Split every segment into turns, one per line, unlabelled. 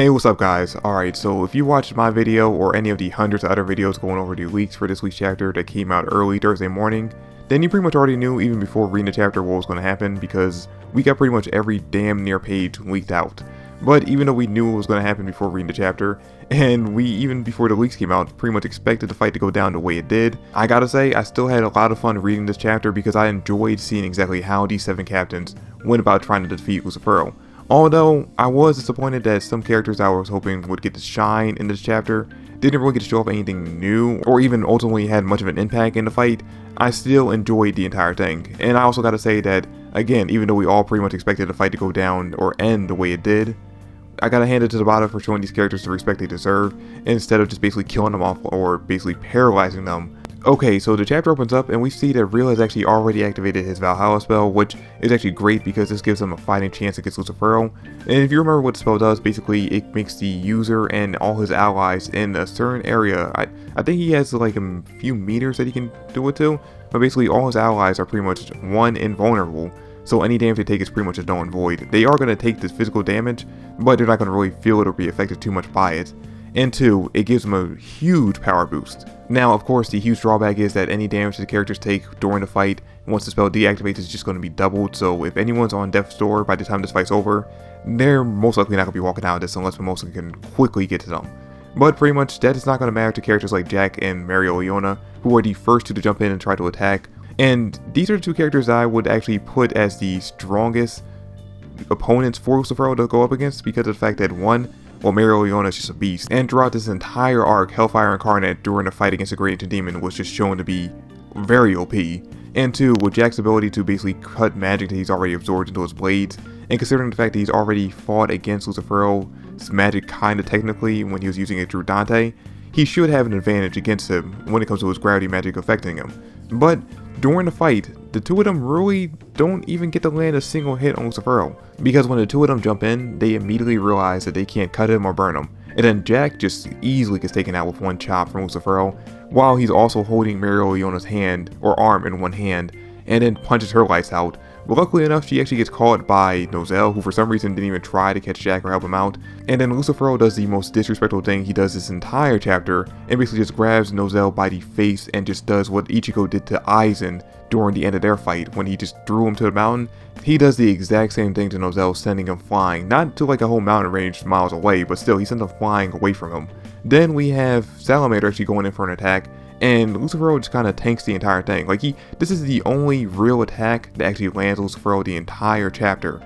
Hey, what's up guys? Alright, so if you watched my video or any of the hundreds of other videos going over the leaks for this week's chapter that came out early Thursday morning, then you pretty much already knew even before reading the chapter what was going to happen because we got pretty much every damn near page leaked out. But even though we knew what was going to happen before reading the chapter, and we even before the leaks came out pretty much expected the fight to go down the way it did, I gotta say I still had a lot of fun reading this chapter because I enjoyed seeing exactly how these 7 captains went about trying to defeat Lucifer. Although I was disappointed that some characters I was hoping would get to shine in this chapter didn't really get to show off anything new or even ultimately had much of an impact in the fight, I still enjoyed the entire thing. And I also gotta say that, again, even though we all pretty much expected the fight to go down or end the way it did, I gotta hand it to Tabata for showing these characters the respect they deserve instead of just basically killing them off or basically paralyzing them. Okay, so the chapter opens up and we see that Real has actually already activated his Valhalla spell, which is actually great because this gives him a fighting chance against Lucifer. And if you remember what the spell does, basically it makes the user and all his allies in a certain area, I think he has like a few meters that he can do it to, but basically all his allies are pretty much invulnerable. So any damage they take is pretty much a null and void. They are going to take this physical damage, but they're not going to really feel it or be affected too much by it. And 2, it gives them a huge power boost. Now, of course, the huge drawback is that any damage the characters take during the fight, once the spell deactivates, is just going to be doubled. So if anyone's on death's door by the time this fight's over, they're most likely not going to be walking out of this unless Mimosa can quickly get to them. But pretty much that is not going to matter to characters like Jack and Mario Leona, who are the first 2 to jump in and try to attack. And these are the 2 characters I would actually put as the strongest opponents for Lucifer to go up against because of the fact that 1, well, Mario Leona is just a beast, and throughout this entire arc, Hellfire Incarnate during the fight against the Great Ancient Demon was just shown to be very OP. And 2, with Jack's ability to basically cut magic that he's already absorbed into his blades, and considering the fact that he's already fought against Lucifer's magic kinda technically when he was using it through Dante, he should have an advantage against him when it comes to his gravity magic affecting him. But during the fight, the 2 of them really don't even get to land a single hit on Lucifer, because when the 2 of them jump in, they immediately realize that they can't cut him or burn him, and then Jack just easily gets taken out with 1 chop from Lucifer, while he's also holding Mario Leona's hand or arm in 1 hand, and then punches her lights out. But luckily enough, she actually gets caught by Nozel, who for some reason didn't even try to catch Jack or help him out. And then Lucifer does the most disrespectful thing he does this entire chapter, and basically just grabs Nozel by the face and just does what Ichigo did to Aizen during the end of their fight when he just threw him to the mountain. He does the exact same thing to Nozel, sending him flying, not to like a whole mountain range miles away, but still he sends him flying away from him. Then we have Salamander actually going in for an attack, and Lucifer just kind of tanks the entire thing. Like this is the only real attack that actually lands Lucifer the entire chapter,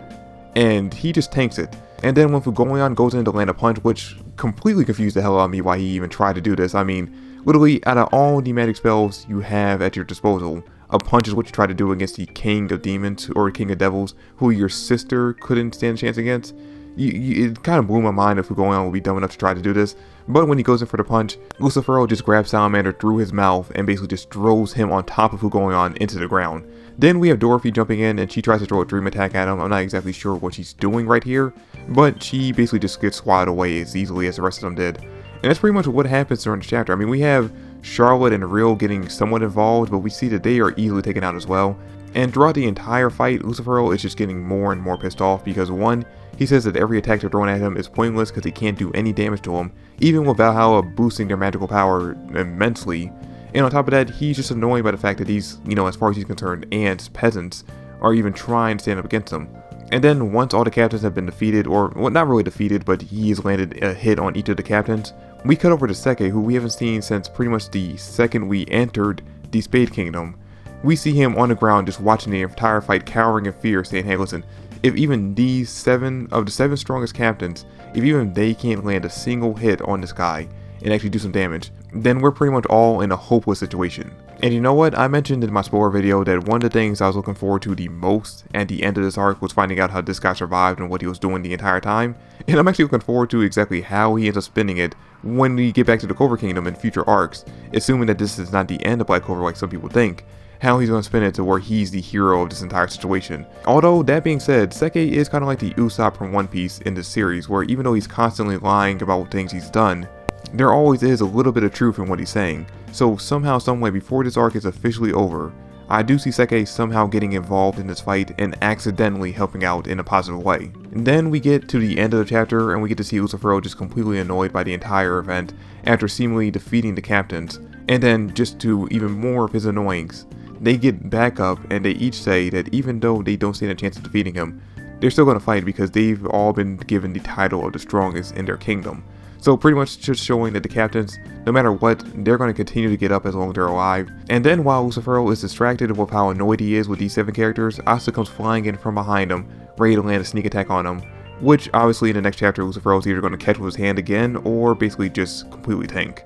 and he just tanks it. And then when Fugoleon goes in to land a punch, which completely confused the hell out of me why he even tried to do this. I mean, literally out of all the magic spells you have at your disposal, a punch is what you try to do against the King of Demons or King of Devils, who your sister couldn't stand a chance against. It kind of blew my mind if Fugoleon would be dumb enough to try to do this, but when he goes in for the punch, Lucifer just grabs Salamander through his mouth and basically just throws him on top of Fugoleon into the ground. Then we have Dorothy jumping in and she tries to throw a dream attack at him. I'm not exactly sure what she's doing right here, but she basically just gets swatted away as easily as the rest of them did. And that's pretty much what happens during the chapter. I mean, we have Charlotte and Real getting somewhat involved, but we see that they are easily taken out as well. And throughout the entire fight, Lucifer is just getting more and more pissed off because 1, he says that every attack they're throwing at him is pointless because he can't do any damage to him, even with Valhalla boosting their magical power immensely. And on top of that, he's just annoyed by the fact that these, as far as he's concerned, ants, peasants, are even trying to stand up against him. And then once all the captains have been defeated, or well, not really defeated, but he has landed a hit on each of the captains, we cut over to Seke, who we haven't seen since pretty much the second we entered the Spade Kingdom. We see him on the ground just watching the entire fight, cowering in fear, saying, hey listen, if even these 7 of the 7 strongest captains, if even they can't land a single hit on this guy and actually do some damage, then we're pretty much all in a hopeless situation. And you know what, I mentioned in my spoiler video that one of the things I was looking forward to the most at the end of this arc was finding out how this guy survived and what he was doing the entire time. And I'm actually looking forward to exactly how he ends up spinning it when we get back to the Clover Kingdom in future arcs, assuming that this is not the end of Black Clover like some people think. How he's going to spin it to where he's the hero of this entire situation. Although, that being said, Seke is kind of like the Usopp from One Piece in this series, where even though he's constantly lying about things he's done, there always is a little bit of truth in what he's saying. So somehow, someway, before this arc is officially over, I do see Seke somehow getting involved in this fight and accidentally helping out in a positive way. And then we get to the end of the chapter and we get to see Lucifero just completely annoyed by the entire event after seemingly defeating the captains. And then, just to even more of his annoyings, they get back up and they each say that even though they don't stand a chance of defeating him, they're still going to fight because they've all been given the title of the strongest in their kingdom. So pretty much just showing that the captains, no matter what, they're going to continue to get up as long as they're alive. And then while Lucifero is distracted with how annoyed he is with these 7 characters, Asa comes flying in from behind him, ready to land a sneak attack on him. Which obviously in the next chapter Lucifero is either going to catch with his hand again or basically just completely tank.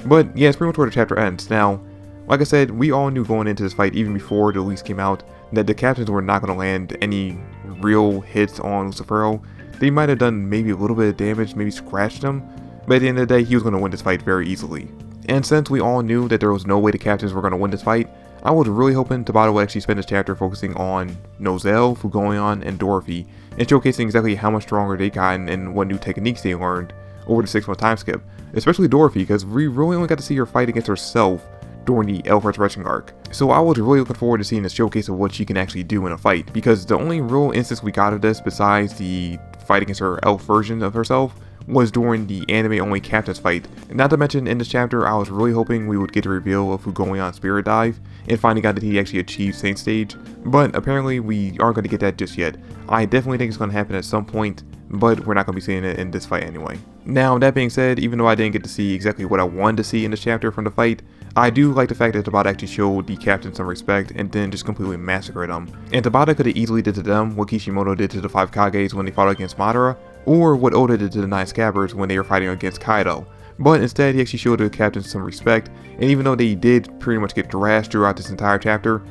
But yeah, it's pretty much where the chapter ends. Now, like I said, we all knew going into this fight even before the leaks came out that the captains were not going to land any real hits on Lucifero. They might have done maybe a little bit of damage, maybe scratched him, but at the end of the day, he was going to win this fight very easily. And since we all knew that there was no way the captains were going to win this fight, I was really hoping Tabata would actually spend this chapter focusing on Nozel, Fugoyan, and Dorothy, and showcasing exactly how much stronger they gotten and what new techniques they learned over the 6-month time skip. Especially Dorothy, because we really only got to see her fight against herself during the Elf Resurrection arc. So I was really looking forward to seeing a showcase of what she can actually do in a fight, because the only real instance we got of this besides the fight against her elf version of herself was during the anime-only captain's fight. Not to mention, in this chapter, I was really hoping we would get a reveal of Fugoyan's Spirit Dive, and finding out that he actually achieved Saint Stage, but apparently we aren't going to get that just yet. I definitely think it's going to happen at some point, but we're not going to be seeing it in this fight anyway. Now, that being said, even though I didn't get to see exactly what I wanted to see in this chapter from the fight, I do like the fact that Tabata actually showed the captain some respect and then just completely massacred them. And Tabata could have easily did to them what Kishimoto did to the 5 Kages when they fought against Madara, or what Oda did to the 9 Scabbards when they were fighting against Kaido. But instead, he actually showed the captains some respect, and even though they did pretty much get thrashed throughout this entire chapter,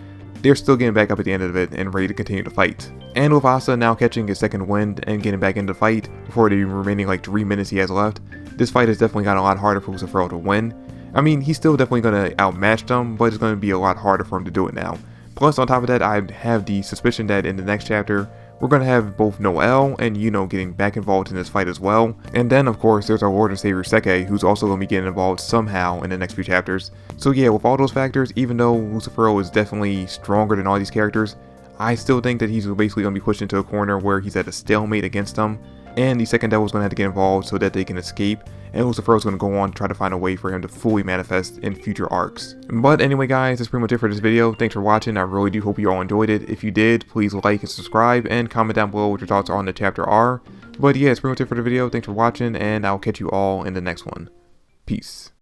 they're still getting back up at the end of it and ready to continue to fight. And with Asa now catching his second wind and getting back into the fight before the remaining 3 minutes he has left, this fight has definitely gotten a lot harder for Lucifero to win. I mean, he's still definitely going to outmatch them, but it's going to be a lot harder for him to do it now. Plus, on top of that, I have the suspicion that in the next chapter, we're going to have both Noel and Yuno getting back involved in this fight as well. And then, of course, there's our Lord and Savior Seke, who's also going to be getting involved somehow in the next few chapters. So yeah, with all those factors, even though Lucifero is definitely stronger than all these characters, I still think that he's basically going to be pushed into a corner where he's at a stalemate against them, and the second Devil's going to have to get involved so that they can escape, and Lucifero's going to go on to try to find a way for him to fully manifest in future arcs. But anyway guys, that's pretty much it for this video. Thanks for watching. I really do hope you all enjoyed it. If you did, please like and subscribe, and comment down below what your thoughts on the chapter are. But yeah, that's pretty much it for the video. Thanks for watching, and I'll catch you all in the next one. Peace.